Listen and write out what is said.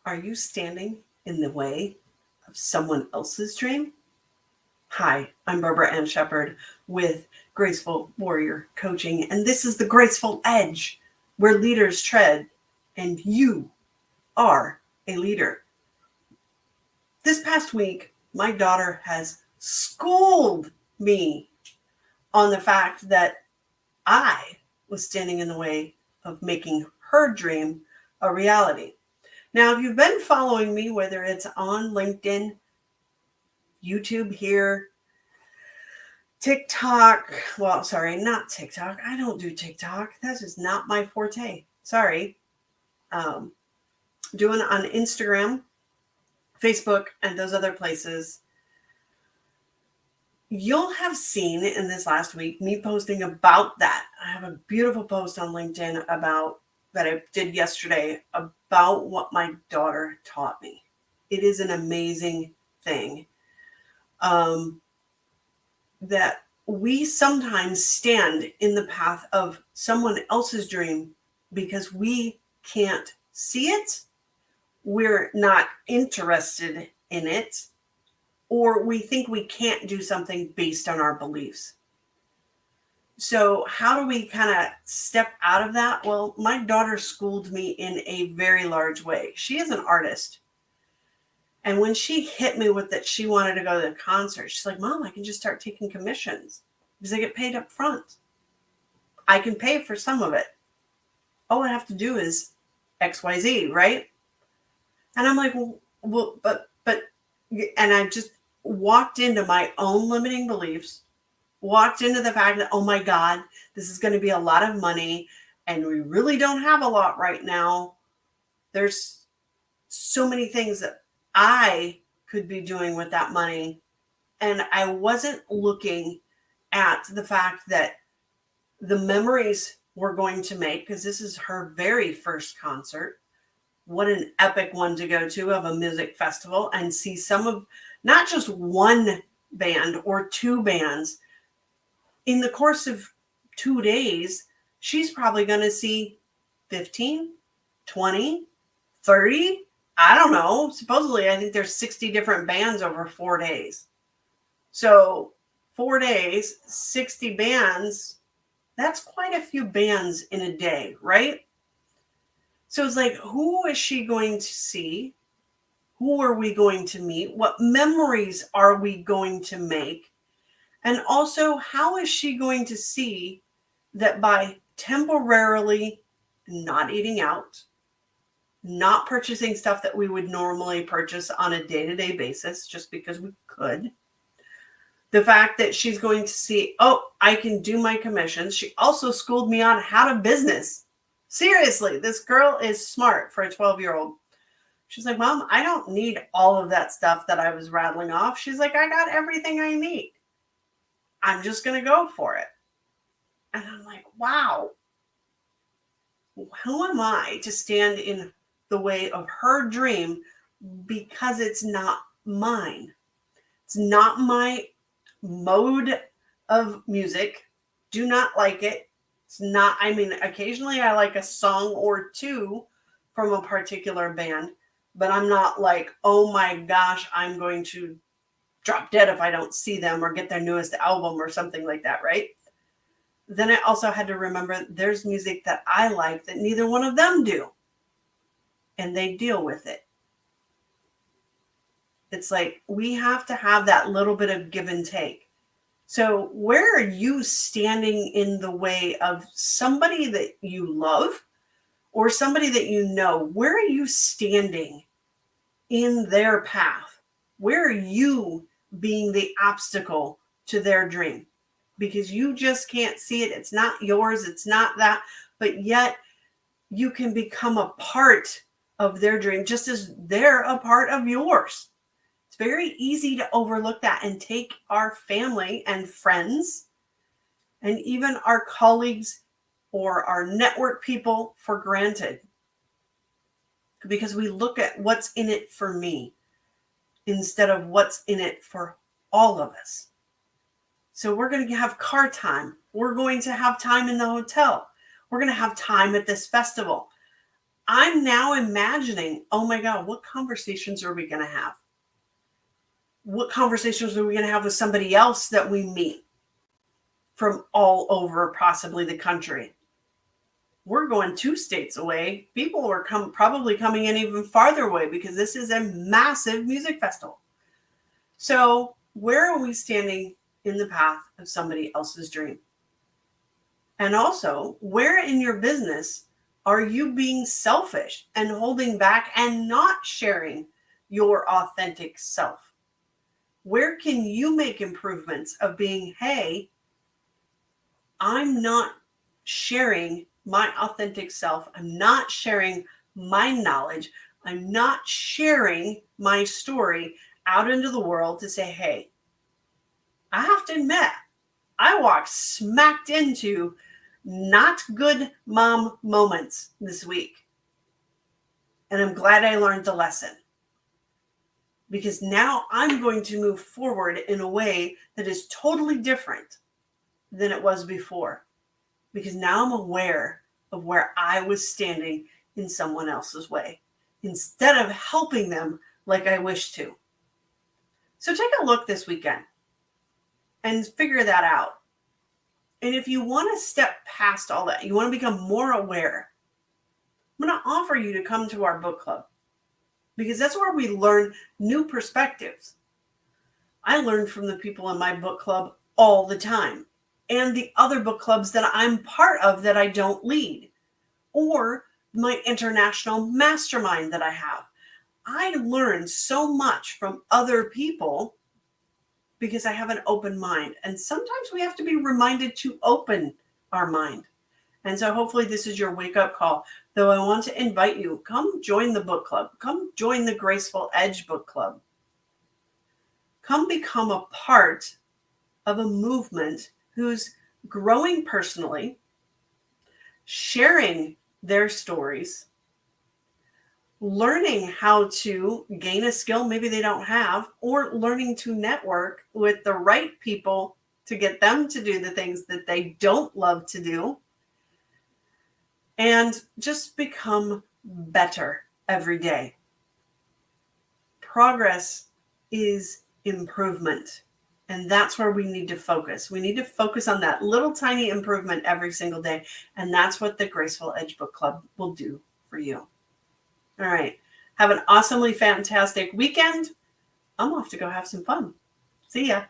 Are you standing in the way of someone else's dream? Hi, I'm Barbara Ann Shepherd with Graceful Warrior Coaching, and this is the Graceful Edge, where leaders tread, and you are a leader. This past week, my daughter has schooled me on the fact that I was standing in the way of making her dream a reality. Now, if you've been following me, whether it's on LinkedIn, YouTube here, TikTok, well, sorry, not TikTok. I don't do TikTok. That's just not my forte. Sorry. Um, Doing it on Instagram, Facebook, and those other places. You'll have seen in this last week me posting about that. I have a beautiful post on LinkedIn about that I did yesterday about what my daughter taught me. It is an amazing thing that we sometimes stand in the path of someone else's dream because we can't see it, we're not interested in it, or we think we can't do something based on our beliefs. So how do we kind of step out of that? Well, my daughter schooled me in a very large way. She is an artist. And when she hit me with that she wanted to go to the concert, she's like, Mom, I can just start taking commissions because I get paid up front. I can pay for some of it. All I have to do is XYZ, right? And I'm like, well, but, and I just walked into my own limiting beliefs, walked into the fact that, oh my God, this is going to be a lot of money and we really don't have a lot right now. There's so many things that I could be doing with that money. And I wasn't looking at the fact that the memories we're going to make, because this is her very first concert. What an epic one to go to, of a music festival and see some of, not just one band or two bands. In the course of 2 days, she's probably going to see 15, 20, 30. I don't know. Supposedly, I think there's 60 different bands over 4 days. So 4 days, 60 bands, that's quite a few bands in a day, right? So it's like, who is she going to see? Who are we going to meet? What memories are we going to make? And also, how is she going to see that by temporarily not eating out, not purchasing stuff that we would normally purchase on a day-to-day basis just because we could, the fact that she's going to see, oh, I can do my commissions. She also schooled me on how to business. Seriously, this girl is smart for a 12-year-old. She's like, Mom, I don't need all of that stuff that I was rattling off. She's like, I got everything I need. I'm just going to go for it. And I'm like, wow, who am I to stand in the way of her dream because it's not mine? It's not my mode of music. Do not like it. It's not, I mean, occasionally I like a song or two from a particular band, but I'm not like, oh my gosh, I'm going to drop dead if I don't see them or get their newest album or something like that, right? Then I also had to remember there's music that I like that neither one of them do. And they deal with it. It's like we have to have that little bit of give and take. So where are you standing in the way of somebody that you love or somebody that you know? Where are you standing in their path? Where are you being the obstacle to their dream? Because you just can't see it. It's not yours. It's not that. But yet you can become a part of their dream just as they're a part of yours. It's very easy to overlook that and take our family and friends and even our colleagues or our network people for granted because we look at what's in it for me instead of what's in it for all of us. So we're going to have car time. We're going to have time in the hotel. We're going to have time at this festival. I'm now imagining, oh my God, what conversations are we going to have? What conversations are we going to have with somebody else that we meet from all over, possibly the country? We're going 2 states away. People are probably coming in even farther away because this is a massive music festival. So where are we standing in the path of somebody else's dream? And also, where in your business are you being selfish and holding back and not sharing your authentic self? Where can you make improvements of being, hey, I'm not sharing my authentic self. I'm not sharing my knowledge. I'm not sharing my story out into the world to say, hey, I have to admit, I walked smacked into not good mom moments this week. And I'm glad I learned the lesson. Because now I'm going to move forward in a way that is totally different than it was before. Because now I'm aware of where I was standing in someone else's way, instead of helping them like I wish to. So take a look this weekend and figure that out. And if you want to step past all that, you want to become more aware, I'm going to offer you to come to our book club, because that's where we learn new perspectives. I learn from the people in my book club all the time, and the other book clubs that I'm part of that I don't lead, or my international mastermind that I have. I learn so much from other people because I have an open mind. And sometimes we have to be reminded to open our mind. And so hopefully this is your wake-up call. Though I want to invite you, come join the book club. Come join the Graceful Edge book club. Come become a part of a movement who's growing personally, sharing their stories, learning how to gain a skill maybe they don't have, or learning to network with the right people to get them to do the things that they don't love to do, and just become better every day. Progress is improvement. And that's where we need to focus. We need to focus on that little tiny improvement every single day. And that's what the Graceful Edge Book Club will do for you. All right. Have an awesomely fantastic weekend. I'm off to go have some fun. See ya.